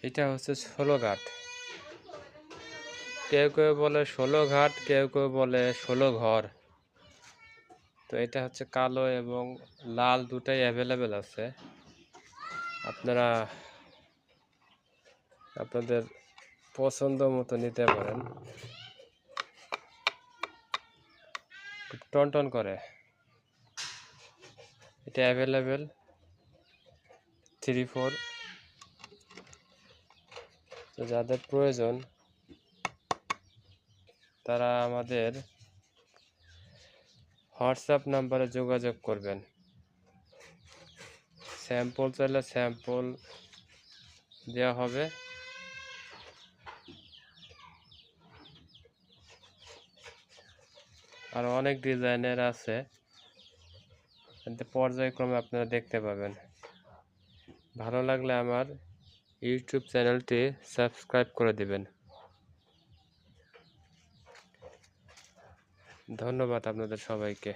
এটা হচ্ছে 16 ঘাট। কেউ কেউ বলে 16 ঘাট, কেউ কেউ বলে 16 ঘর। তো এটা হচ্ছে কালো এবং লাল দুটাই অ্যাভেলেবেল আছে। আপনারা আপনাদের পছন্দ মতো নিতে পারেন। টনটন করে। এটা অ্যাভেলেবেল 3-4। তো যাদের প্রয়োজন তারা আমাদের হোয়াটসঅ্যাপ নাম্বারে যোগাযোগ করবেন। স্যাম্পল চাইলে স্যাম্পল দেওয়া হবে। আর অনেক ডিজাইনের আছে, পর্যায়ক্রমে আপনারা দেখতে পাবেন। ভালো লাগলে আমার ইউটিউব চ্যানেলটি সাবস্ক্রাইব করে দিবেন। ধন্যবাদ আপনাদের সবাইকে।